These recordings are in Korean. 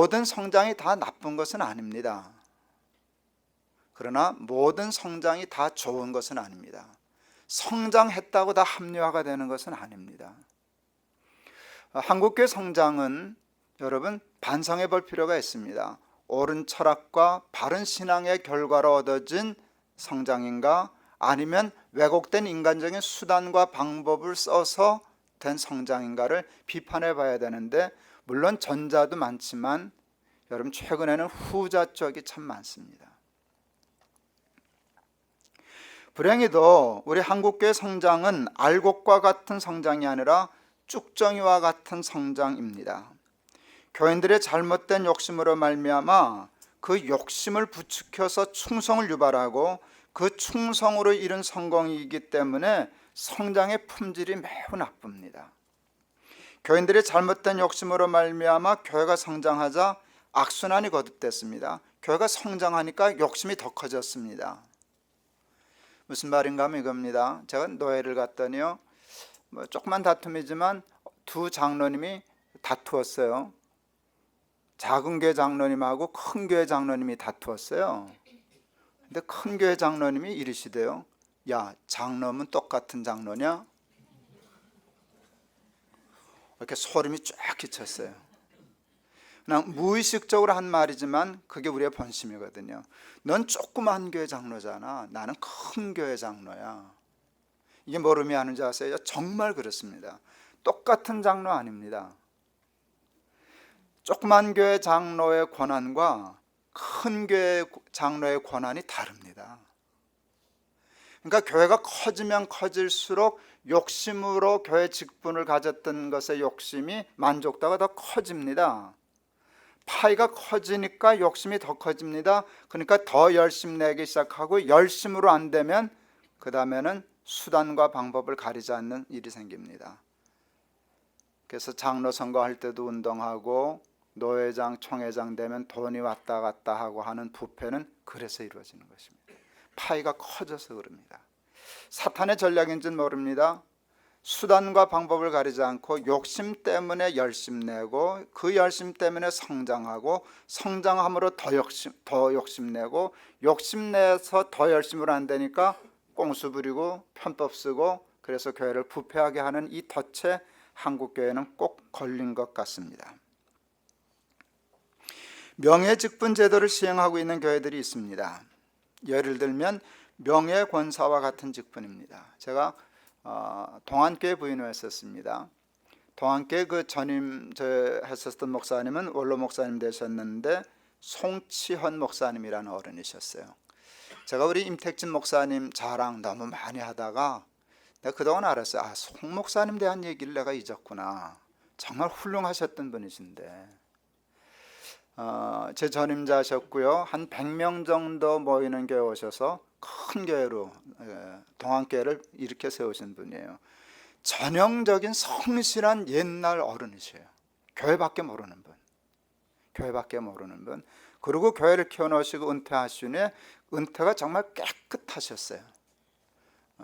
모든 성장이 다 나쁜 것은 아닙니다. 그러나 모든 성장이 다 좋은 것은 아닙니다. 성장했다고 다 합리화가 되는 것은 아닙니다. 한국교회 성장은 여러분 반성해 볼 필요가 있습니다. 옳은 철학과 바른 신앙의 결과로 얻어진 성장인가, 아니면 왜곡된 인간적인 수단과 방법을 써서 된 성장인가를 비판해 봐야 되는데, 물론 전자도 많지만 여러분 최근에는 후자 쪽이 참 많습니다. 불행히도 우리 한국교회 성장은 알곡과 같은 성장이 아니라 쭉정이와 같은 성장입니다. 교인들의 잘못된 욕심으로 말미암아 그 욕심을 부추겨서 충성을 유발하고 그 충성으로 이룬 성공이기 때문에 성장의 품질이 매우 나쁩니다. 교인들의 잘못된 욕심으로 말미암아 교회가 성장하자 악순환이 거듭됐습니다. 교회가 성장하니까 욕심이 더 커졌습니다. 무슨 말인가 하면 이겁니다. 제가 노예를 갔더니요, 조그만 다툼이지만 두 장로님이 다투었어요. 작은 교회 장로님하고 큰 교회 장로님이 다투었어요. 근데 큰 교회 장로님이 이르시대요. 야, 장로면 똑같은 장로냐? 이렇게 소름이 쫙 끼쳤어요. 그냥 무의식적으로 한 말이지만 그게 우리의 본심이거든요. 넌 조그만 교회 장로잖아. 나는 큰 교회 장로야. 이게 뭘 의미하는지 아세요? 정말 그렇습니다. 똑같은 장로 아닙니다. 조그만 교회 장로의 권한과 큰 교회 장로의 권한이 다릅니다. 그러니까 교회가 커지면 커질수록 욕심으로 교회 직분을 가졌던 것의 욕심이 만족도가 더 커집니다. 파이가 커지니까 욕심이 더 커집니다. 그러니까 더 열심 내기 시작하고, 열심으로 안 되면 그 다음에는 수단과 방법을 가리지 않는 일이 생깁니다. 그래서 장로 선거할 때도 운동하고 노회장, 총회장 되면 돈이 왔다 갔다 하고 하는 부패는 그래서 이루어지는 것입니다. 파이가 커져서 그럽니다. 사탄의 전략인지는 모릅니다. 수단과 방법을 가리지 않고 욕심 때문에 열심 내고, 그 열심 때문에 성장하고, 성장함으로 더 욕심 내고, 욕심 내서 더 열심으로 안 되니까 꽁수 부리고 편법 쓰고, 그래서 교회를 부패하게 하는 이 덫에 한국교회는 꼭 걸린 것 같습니다. 명예직분 제도를 시행하고 있는 교회들이 있습니다. 예를 들면 명예권사와 같은 직분입니다. 제가 동안교회 부인을 했었습니다. 동안교회 그 전임 했었던 목사님은 원로 목사님 되셨는데 송치헌 목사님이라는 어른이셨어요. 제가 우리 임택진 목사님 자랑 너무 많이 하다가 내가 그동안 알았어요. 송 목사님 대한 얘기를 내가 잊었구나. 정말 훌륭하셨던 분이신데, 제 전임자셨고요. 한 100명 정도 모이는 교회 오셔서 큰 교회로 동안교회를 일으켜 세우신 분이에요. 전형적인 성실한 옛날 어른이세요. 교회밖에 모르는 분. 교회밖에 모르는 분. 그리고 교회를 키워놓으시고 은퇴하신 후에 은퇴가 정말 깨끗하셨어요.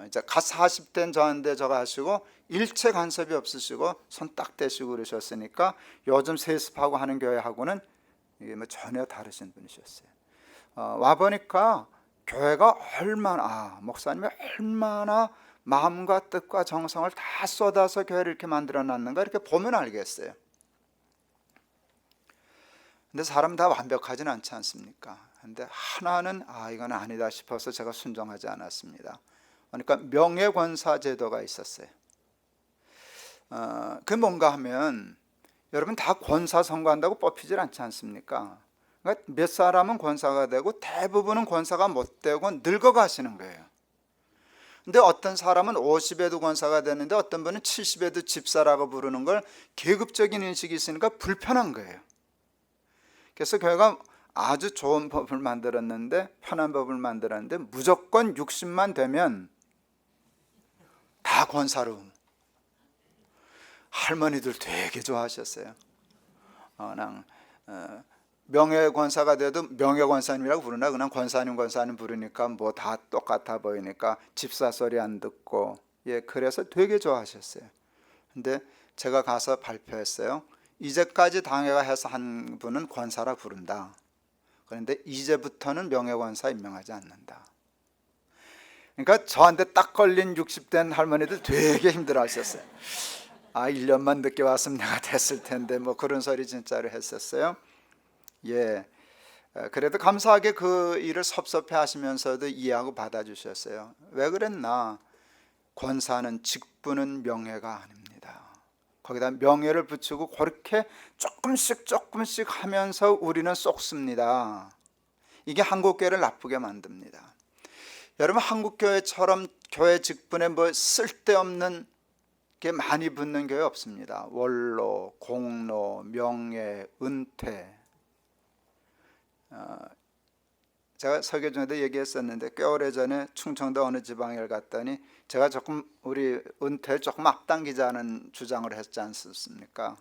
이제 갓 40대인 저한테 저거 하시고 일체 간섭이 없으시고 손 딱 대시고 그러셨으니까 요즘 세습하고 하는 교회하고는 이게 전혀 다르신 분이셨어요. 와보니까 교회가 얼마나, 목사님이 얼마나 마음과 뜻과 정성을 다 쏟아서 교회를 이렇게 만들어 놨는가, 이렇게 보면 알겠어요. 근데 사람 다 완벽하진 않지 않습니까? 근데 하나는 이건 아니다 싶어서 제가 순종하지 않았습니다. 그러니까 명예권사 제도가 있었어요. 그게 뭔가 하면 여러분 다 권사 선거한다고 뽑히질 않지 않습니까? 그러니까 몇 사람은 권사가 되고 대부분은 권사가 못 되고 늙어가시는 거예요. 근데 어떤 사람은 50에도 권사가 되는데 어떤 분은 70에도 집사라고 부르는 걸 계급적인 인식이 있으니까 불편한 거예요. 그래서 교회가 아주 좋은 법을 만들었는데, 편한 법을 만들었는데 무조건 60만 되면 다 권사로. 할머니들 되게 좋아하셨어요. 명예권사가 돼도 명예권사님이라고 부르나, 그냥 권사님 부르니까 뭐 다 똑같아 보이니까 집사 소리 안 듣고, 그래서 되게 좋아하셨어요. 근데 제가 가서 발표했어요. 이제까지 당회가 해서 한 분은 권사라 부른다. 그런데 이제부터는 명예권사 임명하지 않는다. 그러니까 저한테 딱 걸린 60대 할머니들 되게 힘들어 하셨어요. 1년만 늦게 왔으면 내가 됐을 텐데 뭐 그런 소리 진짜로 했었어요. 예. 그래도 감사하게 그 일을 섭섭해 하시면서도 이해하고 받아주셨어요. 왜 그랬나? 권사는 직분은 명예가 아닙니다. 거기다 명예를 붙이고 그렇게 조금씩 하면서 우리는 쏙습니다. 이게 한국교회를 나쁘게 만듭니다. 여러분, 한국교회처럼 교회 직분에 뭐 쓸데없는 게 많이 붙는 교회 없습니다. 원로, 공로, 명예, 은퇴. 제가 설교 중에도 얘기했었는데 꽤 오래전에 충청도 어느 지방에 갔더니 제가 조금 우리 은퇴를 조금 앞당기자는 주장을 했지 않습니까?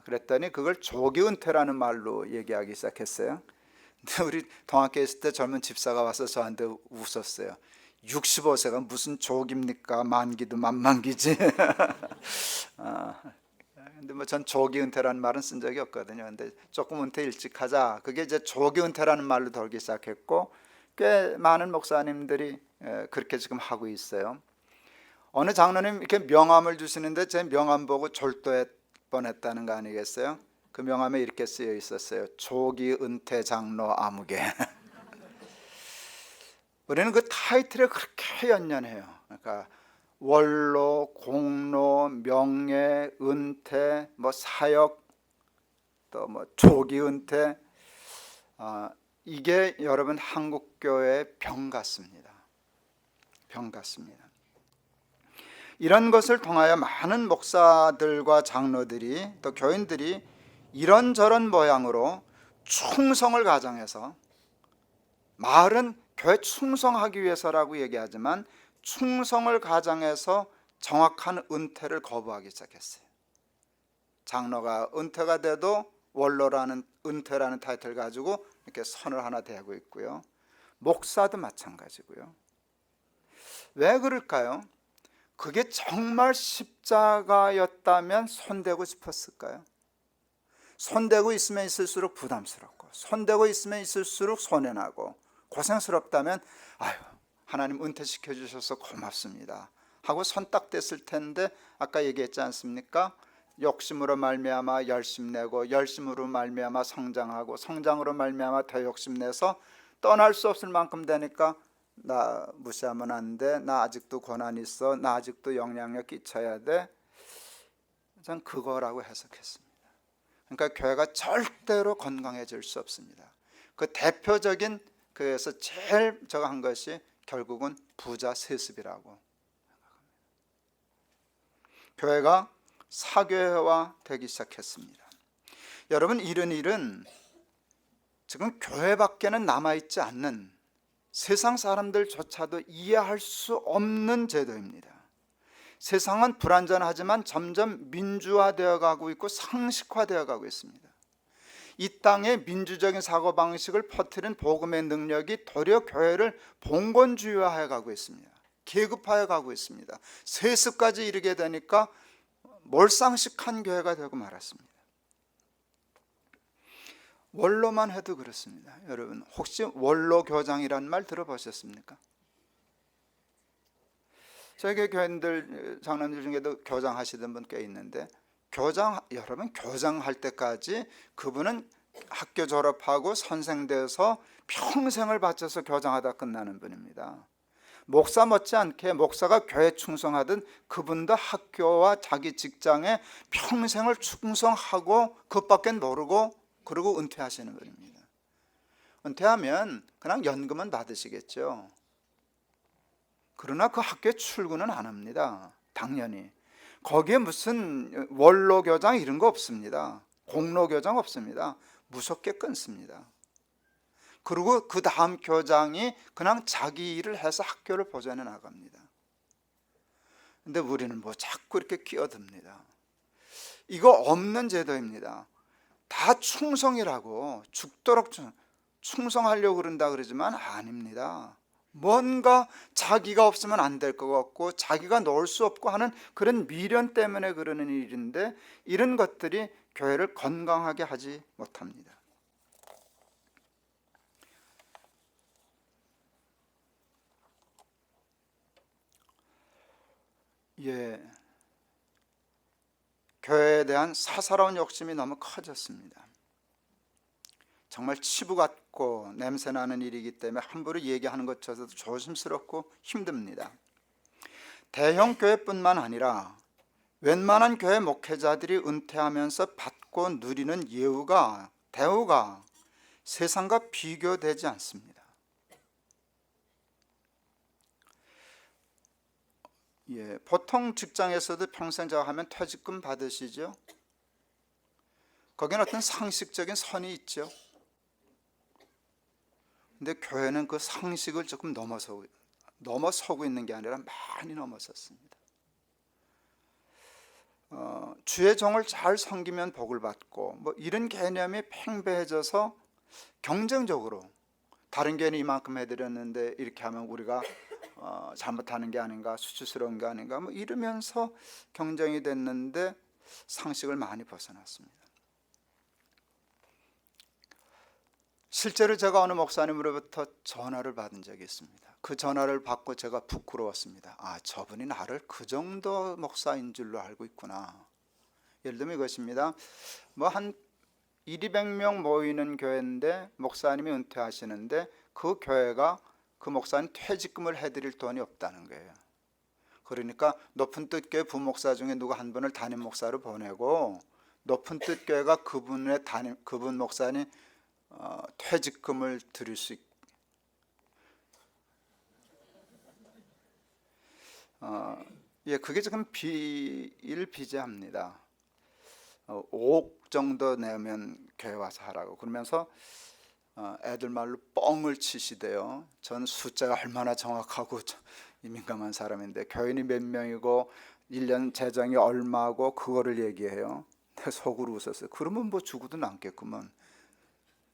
그랬더니 그걸 조기 은퇴라는 말로 얘기하기 시작했어요. 근데 우리 동학교에 있을 때 젊은 집사가 와서 저한테 웃었어요. 65세가 무슨 조기입니까? 만기도 만만기지. 근데 뭐 전 조기 은퇴라는 말은 쓴 적이 없거든요. 근데 조금 은퇴 일찍 하자. 그게 이제 조기 은퇴라는 말로 돌기 시작했고 꽤 많은 목사님들이 그렇게 지금 하고 있어요. 어느 장로님 이렇게 명함을 주시는데 제 명함 보고 졸도할 뻔했다는 거 아니겠어요? 그 명함에 이렇게 쓰여 있었어요. 조기 은퇴 장로 아무개. 우리는 그 타이틀에 그렇게 연연해요. 그러니까 원로, 공로, 명예, 은퇴, 뭐 사역, 또 뭐 조기 은퇴. 이게 여러분 한국교회의 병 같습니다. 병 같습니다. 이런 것을 통하여 많은 목사들과 장로들이 또 교인들이 이런저런 모양으로 충성을 가정해서, 말은 교회 충성하기 위해서라고 얘기하지만 충성을 가정해서 정확한 은퇴를 거부하기 시작했어요. 장로가 은퇴가 돼도 원로라는 은퇴라는 타이틀 가지고 이렇게 선을 하나 대고 있고요. 목사도 마찬가지고요. 왜 그럴까요? 그게 정말 십자가였다면 손대고 싶었을까요? 손대고 있으면 있을수록 부담스럽고 손대고 있으면 있을수록 손해나고 고생스럽다면 하나님 은퇴시켜 주셔서 고맙습니다 하고 손 딱 댔을 텐데, 아까 얘기했지 않습니까? 욕심으로 말미암아 열심 내고 열심으로 말미암아 성장하고 성장으로 말미암아 더 욕심내서 떠날 수 없을 만큼 되니까 나 무시하면 안 돼, 나 아직도 고난 있어, 나 아직도 영향력 끼쳐야 돼. 전 그거라고 해석했습니다. 그러니까 교회가 절대로 건강해질 수 없습니다. 그 대표적인, 그래서 제일 저가 한 것이 결국은 부자 세습이라고. 교회가 사교회화 되기 시작했습니다. 여러분, 이런 일은 지금 교회밖에는 남아있지 않는 세상 사람들조차도 이해할 수 없는 제도입니다. 세상은 불완전하지만 점점 민주화되어 가고 있고 상식화되어 가고 있습니다. 이 땅의 민주적인 사고방식을 퍼뜨린 복음의 능력이 도리어 교회를 봉건주의화해 가고 있습니다. 계급화해 가고 있습니다. 세습까지 이르게 되니까 몰상식한 교회가 되고 말았습니다. 원로만 해도 그렇습니다. 여러분, 혹시 원로교장이라는 말 들어보셨습니까? 저희 교인들, 장로님들 중에도 교장하시던 분 꽤 있는데, 여러분 교장할 때까지 그분은 학교 졸업하고 선생 돼서 평생을 바쳐서 교장하다 끝나는 분입니다. 목사 못지않게 목사가 교회 충성하든 그분도 학교와 자기 직장에 평생을 충성하고 그것밖에 모르고 그러고 은퇴하시는 분입니다. 은퇴하면 그냥 연금은 받으시겠죠. 그러나 그 학교에 출근은 안 합니다. 당연히. 거기에 무슨 원로교장 이런 거 없습니다. 공로교장 없습니다. 무섭게 끊습니다. 그리고 그 다음 교장이 그냥 자기 일을 해서 학교를 보존해 나갑니다. 근데 우리는 뭐 자꾸 이렇게 끼어듭니다. 이거 없는 제도입니다. 다 충성이라고, 죽도록 충성하려고 그런다 그러지만 아닙니다. 뭔가 자기가 없으면 안 될 것 같고 자기가 놓을 수 없고 하는 그런 미련 때문에 그러는 일인데, 이런 것들이 교회를 건강하게 하지 못합니다. 교회에 대한 사사로운 욕심이 너무 커졌습니다. 정말 치부 같고 냄새나는 일이기 때문에 함부로 얘기하는 것조차도 조심스럽고 힘듭니다. 대형 교회뿐만 아니라 웬만한 교회 목회자들이 은퇴하면서 받고 누리는 대우가 세상과 비교되지 않습니다. 보통 직장에서도 평생 제가 하면 퇴직금 받으시죠? 거기는 어떤 상식적인 선이 있죠. 근데 교회는 그 상식을 조금 넘어서고 있는 게 아니라 많이 넘어섰습니다. 주의 종을 잘 섬기면 복을 받고 이런 개념이 팽배해져서 경쟁적으로 다른 교회는 이만큼 해드렸는데 이렇게 하면 우리가 잘못하는 게 아닌가, 수치스러운 게 아닌가 이러면서 경쟁이 됐는데 상식을 많이 벗어났습니다. 실제로 제가 어느 목사님으로부터 전화를 받은 적이 있습니다. 그 전화를 받고 제가 부끄러웠습니다. 저분이 나를 그 정도 목사인 줄로 알고 있구나. 예를 들면 이것입니다. 한 200명 모이는 교회인데 목사님이 은퇴하시는데 그 교회가 그 목사님 퇴직금을 해드릴 돈이 없다는 거예요. 그러니까 높은 뜻 교회 부목사 중에 누구 한 분을 담임 목사로 보내고 높은 뜻 교회가 그분 목사님 퇴직금을 드릴 수 있게 그게 지금 비일비재합니다. 5억 정도 내면 교회 와서 하라고 그러면서 애들 말로 뻥을 치시대요. 전 숫자가 얼마나 정확하고 민감한 사람인데 교인이 몇 명이고 1년 재정이 얼마고 그거를 얘기해요. 내가 속으로 웃었어요. 그러면 죽어도 남겠구먼.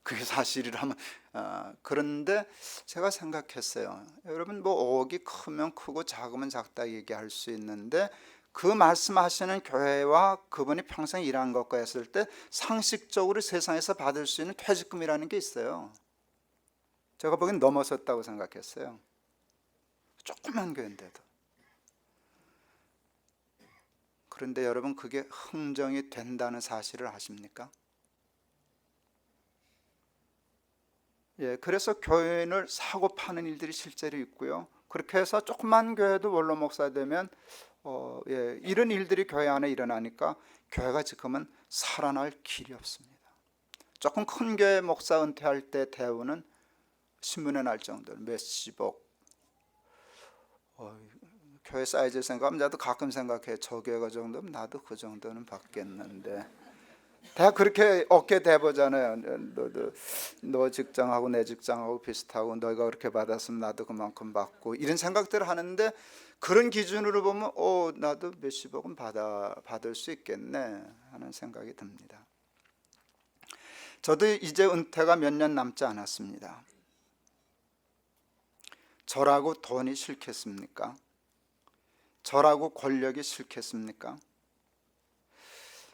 그게 사실이라면 그런데 제가 생각했어요. 여러분 5억이 크면 크고 작으면 작다 얘기할 수 있는데 그 말씀하시는 교회와 그분이 평생 일한 것과 했을 때 상식적으로 세상에서 받을 수 있는 퇴직금이라는 게 있어요. 제가 보기엔 넘어섰다고 생각했어요. 조그만 교회인데도. 그런데 여러분 그게 흥정이 된다는 사실을 아십니까? 그래서 교인을 사고 파는 일들이 실제로 있고요. 그렇게 해서 조그만 교회도 원로 목사 되면 이런 일들이 교회 안에 일어나니까 교회가 지금은 살아날 길이 없습니다. 조금 큰 교회 목사 은퇴할 때 대우는 신문에 날 정도로 몇십억. 교회 사이즈 생각하면 나도 가끔 생각해. 저 교회가 정도면 나도 그 정도는 받겠는데. 다 그렇게 어깨 대보잖아요. 너 직장하고 내 직장하고 비슷하고 너희가 그렇게 받았으면 나도 그만큼 받고 이런 생각들을 하는데 그런 기준으로 보면 나도 몇십억은 받을 수 있겠네 하는 생각이 듭니다. 저도 이제 은퇴가 몇 년 남지 않았습니다. 저라고 돈이 싫겠습니까? 저라고 권력이 싫겠습니까?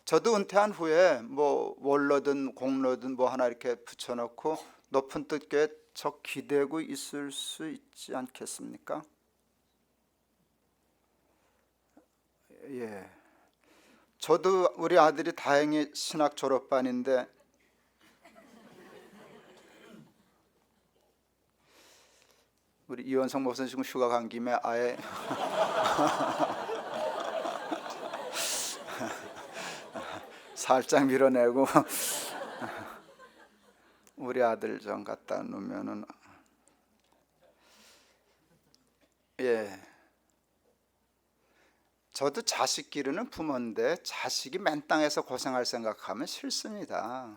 저도 은퇴한 후에 원로든 공로든 하나 이렇게 붙여놓고 높은 뜻교에 저 기대고 있을 수 있지 않겠습니까? 저도 우리 아들이 다행히 신학 졸업반인데 우리 이원성 목사님 지금 휴가 간 김에 아예 살짝 밀어내고 우리 아들 좀 갖다 놓으면은 저도 자식 기르는 부모인데 자식이 맨 땅에서 고생할 생각하면 싫습니다.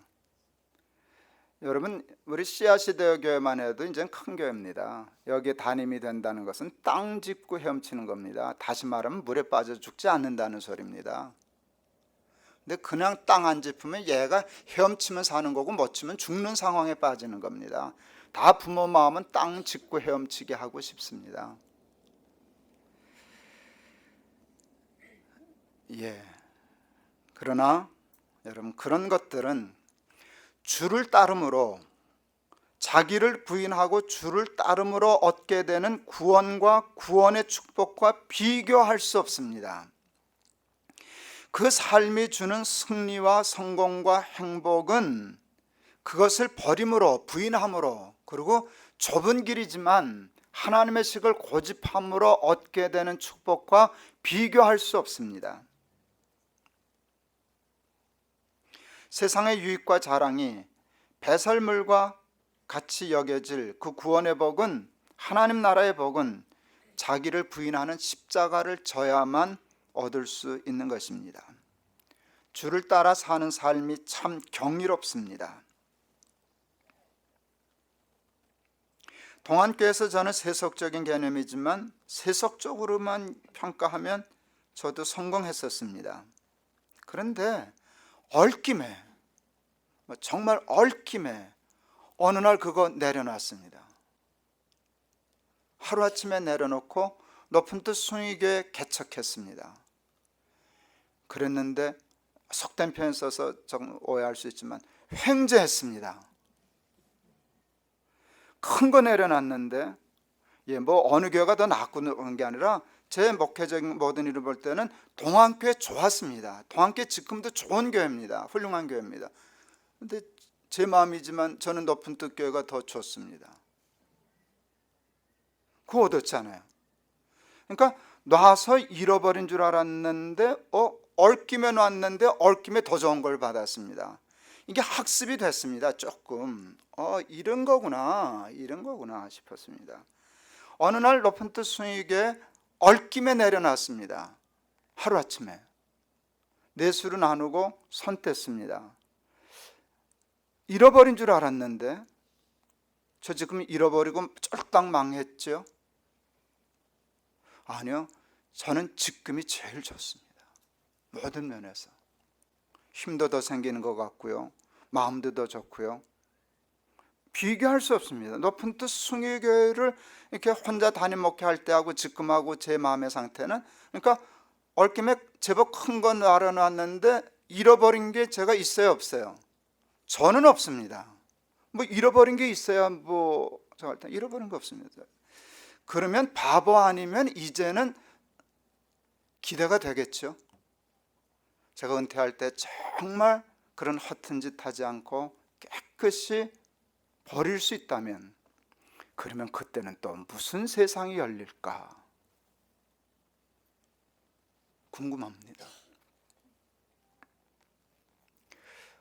여러분 우리 씨앗시대여 교회만 해도 이제는 큰 교회입니다. 여기에 담임이 된다는 것은 땅 짚고 헤엄치는 겁니다. 다시 말하면 물에 빠져 죽지 않는다는 소리입니다. 근데 그냥 땅 안 짚으면 얘가 헤엄치면 사는 거고 못 치면 죽는 상황에 빠지는 겁니다. 다 부모 마음은 땅 짚고 헤엄치게 하고 싶습니다. 그러나 여러분, 그런 것들은 주를 따름으로, 자기를 부인하고 주를 따름으로 얻게 되는 구원과 구원의 축복과 비교할 수 없습니다. 그 삶이 주는 승리와 성공과 행복은 그것을 버림으로, 부인함으로, 그리고 좁은 길이지만 하나님의 식을 고집함으로 얻게 되는 축복과 비교할 수 없습니다. 세상의 유익과 자랑이 배설물과 같이 여겨질 그 구원의 복은, 하나님 나라의 복은 자기를 부인하는 십자가를 져야만 얻을 수 있는 것입니다. 주를 따라 사는 삶이 참 경이롭습니다. 동안교회에서 저는 세속적인 개념이지만 세속적으로만 평가하면 저도 성공했었습니다. 그런데 얽힘에, 정말 얽힘에 어느 날 그거 내려놨습니다. 하루아침에 내려놓고 높은 뜻 순위교회 개척했습니다. 그랬는데 속된 표현 써서 좀 오해할 수 있지만 횡재했습니다. 큰 거 내려놨는데 어느 교회가 더 낫고 그런 게 아니라 제 목회적인 모든 일을 볼 때는 동안교회 좋았습니다. 동안교회 지금도 좋은 교회입니다. 훌륭한 교회입니다. 근데 제 마음이지만 저는 높은 뜻 교회가 더 좋습니다. 그거 어떻잖아요. 그러니까 놔서 잃어버린 줄 알았는데 얽힘에 놨는데 얽힘에 더 좋은 걸 받았습니다. 이게 학습이 됐습니다. 조금 이런 거구나 싶었습니다. 어느 날 높은 뜻 순위교회 얽힘에 내려놨습니다. 하루아침에 내수를 나누고 손 뗐습니다. 잃어버린 줄 알았는데 저 지금 잃어버리고 쫄딱 망했죠? 아니요, 저는 지금이 제일 좋습니다. 모든 면에서 힘도 더 생기는 것 같고요, 마음도 더 좋고요. 비교할 수 없습니다. 높은 뜻 숭의교회를 이렇게 혼자 담임 목회할 때하고 지금하고 제 마음의 상태는, 그러니까 얽힘에 제법 큰 건 알아놨는데 잃어버린 게 제가 있어요, 없어요? 저는 없습니다. 잃어버린 게 있어야 제가 일단 잃어버린 거 없습니다. 그러면 바보 아니면 이제는 기대가 되겠죠. 제가 은퇴할 때 정말 그런 허튼 짓 하지 않고 깨끗이 버릴 수 있다면, 그러면 그때는 또 무슨 세상이 열릴까 궁금합니다.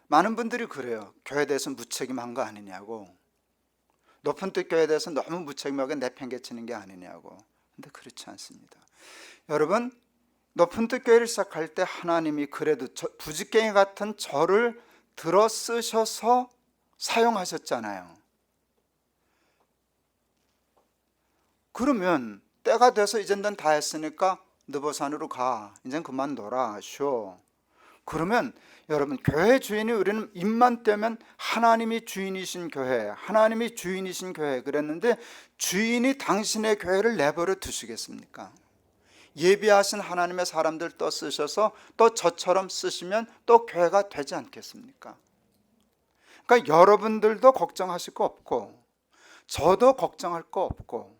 많은 분들이 그래요. 교회에 대해서 무책임한 거 아니냐고, 높은 뜻 교회에 대해서 너무 무책임하게 내팽개치는 게 아니냐고. 근데 그렇지 않습니다. 여러분, 높은 뜻 교회를 시작할 때 하나님이 그래도 부지깽이 같은 저를 들어 쓰셔서 사용하셨잖아요. 그러면 때가 돼서 이젠 넌 다 했으니까 느보산으로 가, 이젠 그만 놀아, 쉬어. 그러면 여러분, 교회 주인이, 우리는 입만 떼면 하나님이 주인이신 교회, 하나님이 주인이신 교회 그랬는데, 주인이 당신의 교회를 내버려 두시겠습니까? 예비하신 하나님의 사람들 또 쓰셔서 또 저처럼 쓰시면 또 교회가 되지 않겠습니까? 그러니까 여러분들도 걱정하실 거 없고 저도 걱정할 거 없고,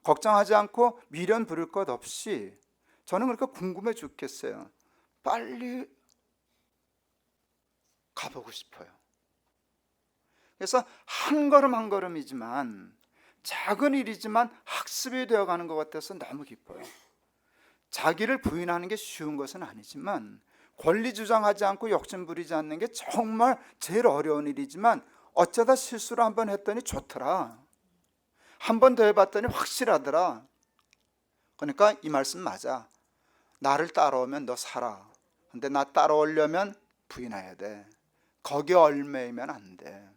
걱정하지 않고 미련 부릴 것 없이, 저는 그렇게 궁금해 죽겠어요. 빨리 가보고 싶어요. 그래서 한 걸음 한 걸음이지만, 작은 일이지만 학습이 되어가는 것 같아서 너무 기뻐요. 자기를 부인하는 게 쉬운 것은 아니지만, 권리 주장하지 않고 욕심 부리지 않는 게 정말 제일 어려운 일이지만, 어쩌다 실수를 한번 했더니 좋더라, 한 번 더 해봤더니 확실하더라. 그러니까 이 말씀 맞아. 나를 따라오면 너 살아. 근데 나 따라오려면 부인해야 돼. 거기에 얽매이면 안 돼.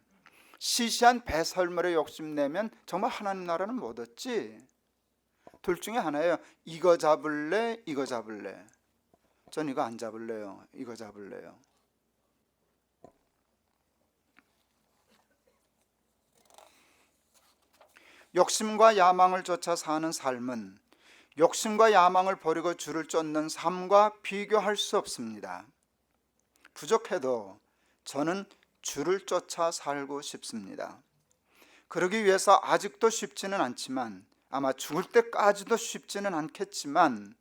시시한 배설물에 욕심내면 정말 하나님 나라는 못 얻지. 둘 중에 하나예요. 이거 잡을래, 이거 잡을래. 전 이거 안 잡을래요. 이거 잡을래요. 욕심과 야망을 쫓아 사는 삶은 욕심과 야망을 버리고 주를 쫓는 삶과 비교할 수 없습니다. 부족해도 저는 주를 쫓아 살고 싶습니다. 그러기 위해서 아직도 쉽지는 않지만, 아마 죽을 때까지도 쉽지는 않겠지만,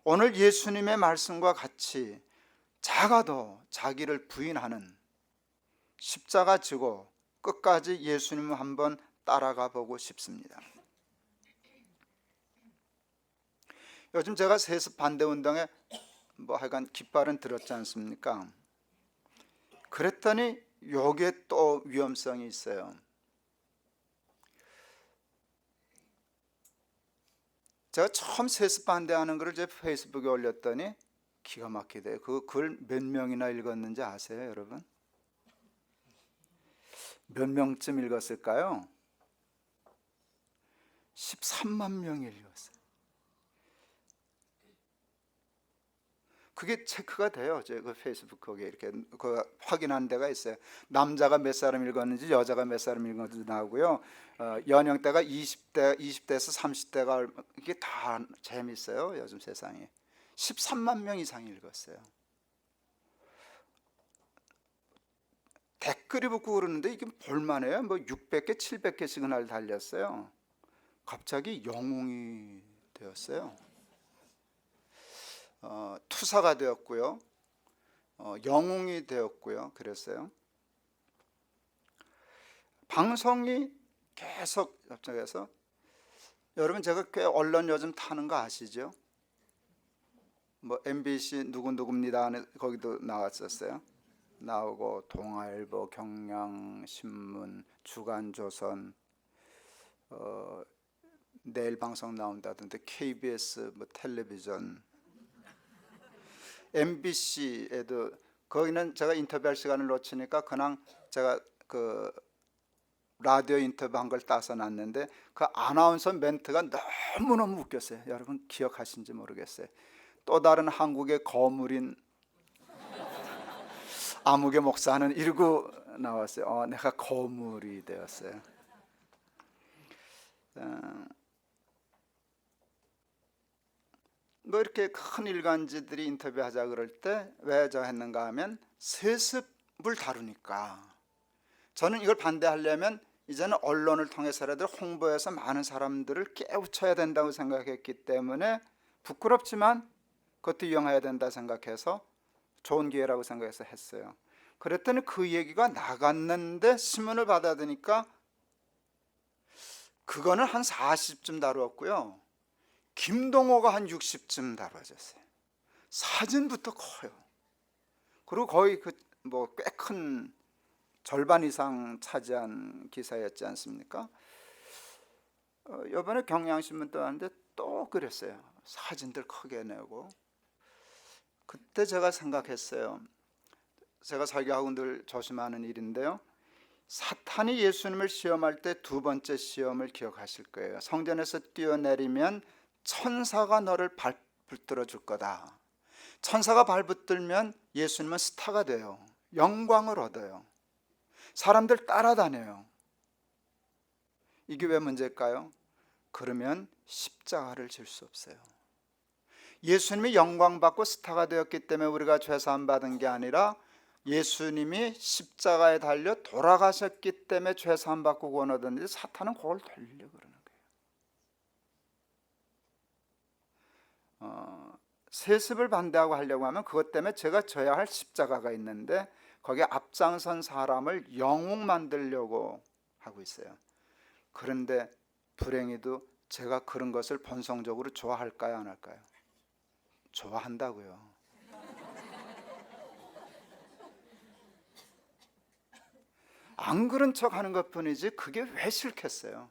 오늘 예수님의 말씀과 같이 작아도 자기를 부인하는, 십자가 지고 끝까지 예수님을 한번 따라가 보고 싶습니다. 요즘 제가 세습 반대 운동에 하여간 깃발은 들었지 않습니까? 그랬더니 요게 또 위험성이 있어요. 제가 처음 세습 반대하는 글을 제 페이스북에 올렸더니 기가 막히대요. 그 글 몇 명이나 읽었는지 아세요, 여러분? 몇 명쯤 읽었을까요? 13만 명이 읽었어요. 그게 체크가 돼요. 제 그 페이스북 거기에 이렇게 그 확인한 데가 있어요. 남자가 몇 사람 읽었는지, 여자가 몇 사람 읽었는지 나오고요. 연령대가 20대에서 30대가 이게 다 재밌어요. 요즘 세상에 13만 명 이상이 읽었어요. 댓글이 붙고 그러는데 이게 볼만해요. 600개, 700개씩은 달렸어요. 갑자기 영웅이 되었어요. 투사가 되었고요. 영웅이 되었고요. 그랬어요. 방송이 계속 접촉해서, 여러분 제가 꽤 언론 요즘 타는 거 아시죠? MBC 누구누구입니다. 거기도 나왔었어요. 나오고 동아일보, 경향신문, 주간조선, 내일 방송 나온다던데 KBS 텔레비전, MBC에도, 거기는 제가 인터뷰할 시간을 놓치니까 그냥 제가 그 라디오 인터뷰한 걸 따서 놨는데 그 아나운서 멘트가 너무너무 웃겼어요. 여러분 기억하신지 모르겠어요. 또 다른 한국의 거물인 아무개 목사는 이러고 나왔어요. 내가 거물이 되었어요. 이렇게 큰 일간지들이 인터뷰하자 그럴 때 왜 저 했는가 하면 세습을 다루니까. 저는 이걸 반대하려면 이제는 언론을 통해서라도 홍보해서 많은 사람들을 깨우쳐야 된다고 생각했기 때문에, 부끄럽지만 그것도 이용해야 된다 생각해서 좋은 기회라고 생각해서 했어요. 그랬더니 그 얘기가 나갔는데 신문을 받아드니까 그거는 한 40쯤 다루었고요. 김동호가 한 60쯤 다뤄졌어요. 사진부터 커요. 그리고 거의 꽤 큰 절반 이상 차지한 기사였지 않습니까? 이번에 경향신문 또 하는데 또 그랬어요. 사진들 크게 내고. 그때 제가 생각했어요. 제가 설교하고 늘 조심하는 일인데요. 사탄이 예수님을 시험할 때 두 번째 시험을 기억하실 거예요. 성전에서 뛰어내리면 천사가 너를 발붙들어 줄 거다. 천사가 발붙들면 예수님은 스타가 돼요. 영광을 얻어요. 사람들 따라다녀요. 이게 왜 문제일까요? 그러면 십자가를 질 수 없어요. 예수님이 영광받고 스타가 되었기 때문에 우리가 죄사함 받은 게 아니라 예수님이 십자가에 달려 돌아가셨기 때문에 죄사함 받고 구원 얻었는데, 사탄은 그걸 돌리려고 그러는 거예요. 세습을 반대하고 하려고 하면 그것 때문에 제가 져야 할 십자가가 있는데 거기에 앞장선 사람을 영웅 만들려고 하고 있어요. 그런데 불행히도 제가 그런 것을 본성적으로 좋아할까요, 안 할까요? 좋아한다고요. 안 그런 척 하는 것뿐이지 그게 왜 싫겠어요?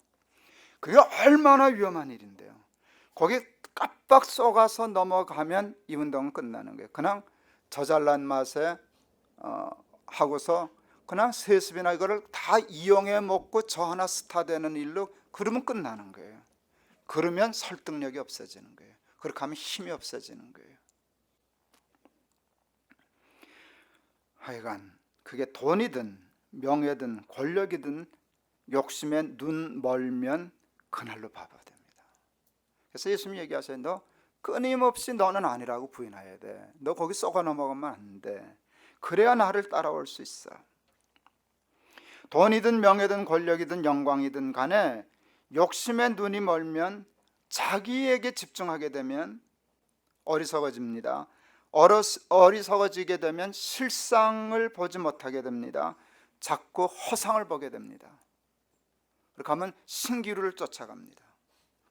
그게 얼마나 위험한 일인데요. 거기 깜빡 쏘가서 넘어가면 이 운동은 끝나는 거예요. 그냥 저 잘난 맛에 하고서 그냥 세습이나 이거를 다 이용해 먹고 저 하나 스타 되는 일로 그러면 끝나는 거예요. 그러면 설득력이 없어지는 거예요. 그렇게 하면 힘이 없어지는 거예요. 하여간 그게 돈이든 명예든 권력이든 욕심에 눈 멀면 그날로 바보 됩니다. 그래서 예수님이 얘기하세요. 너 끊임없이 너는 아니라고 부인해야 돼. 너 거기 쏘가 넘어가면 안 돼. 그래야 나를 따라올 수 있어. 돈이든 명예든 권력이든 영광이든 간에 욕심에 눈이 멀면, 자기에게 집중하게 되면 어리석어집니다. 어리석어지게 되면 실상을 보지 못하게 됩니다. 자꾸 허상을 보게 됩니다. 그렇게 하면 신기루를 쫓아갑니다.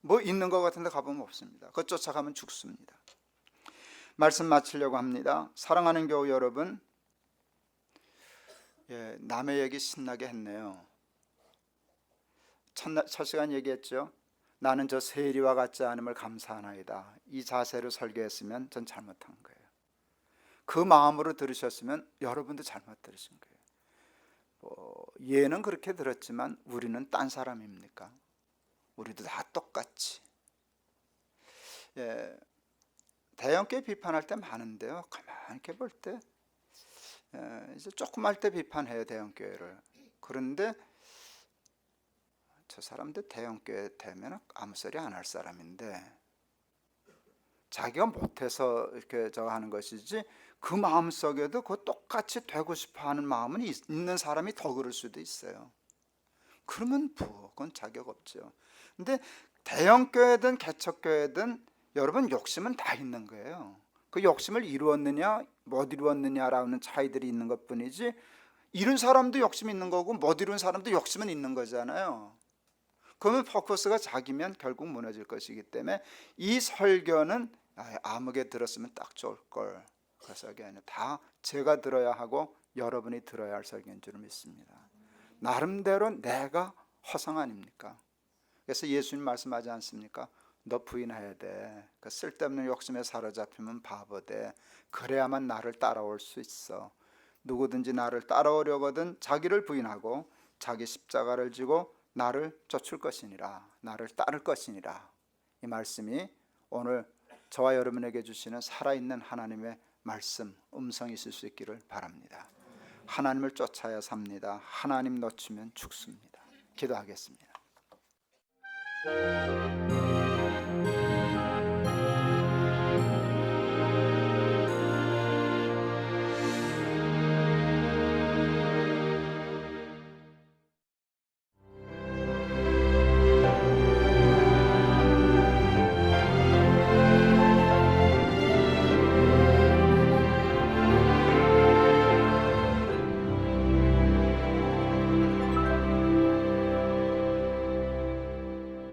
뭐 있는 것 같은데 가보면 없습니다. 그거 쫓아가면 죽습니다. 말씀 마치려고 합니다. 사랑하는 교우 여러분, 남의 얘기 신나게 했네요. 첫 시간 얘기했죠. 나는 저 세리와 같지 않음을 감사하나이다. 이 자세로 설교했으면 전 잘못한 거예요. 그 마음으로 들으셨으면 여러분도 잘못 들으신 거예요. 얘는 그렇게 들었지만 우리는 딴 사람입니까? 우리도 다 똑같이. 대형교회 비판할 때 많은데요, 가만히 이렇게 볼 때 이제 조금 할 때 비판해요, 대형교회를. 그런데 저 사람들 대형교회 되면 아무 소리 안 할 사람인데, 자기가 못해서 이렇게 저거 하는 것이지 그 마음속에도 그 똑같이 되고 싶어 하는 마음은 있는 사람이 더 그럴 수도 있어요. 그러면 그건 자격 없죠. 근데 대형교회든 개척교회든 여러분 욕심은 다 있는 거예요. 그 욕심을 이루었느냐 못 이루었느냐라는 차이들이 있는 것뿐이지, 이룬 사람도 욕심이 있는 거고 못 이룬 사람도 욕심은 있는 거잖아요. 그러면 포커스가 자기면 결국 무너질 것이기 때문에 이 설교는 아무개 들었으면 딱 좋을 걸, 그 설교 아니라 다 제가 들어야 하고 여러분이 들어야 할 설교인 줄 믿습니다. 나름대로 내가 허상 아닙니까? 그래서 예수님 말씀하지 않습니까? 너 부인해야 돼. 그 쓸데없는 욕심에 사로잡히면 바보 돼. 그래야만 나를 따라올 수 있어. 누구든지 나를 따라오려거든 자기를 부인하고 자기 십자가를 지고 나를 쫓을 것이니라. 나를 따를 것이니라. 이 말씀이 오늘 저와 여러분에게 주시는 살아있는 하나님의 말씀, 음성이실 수 있기를 바랍니다. 하나님을 쫓아야 삽니다. 하나님 놓치면 죽습니다. 기도하겠습니다.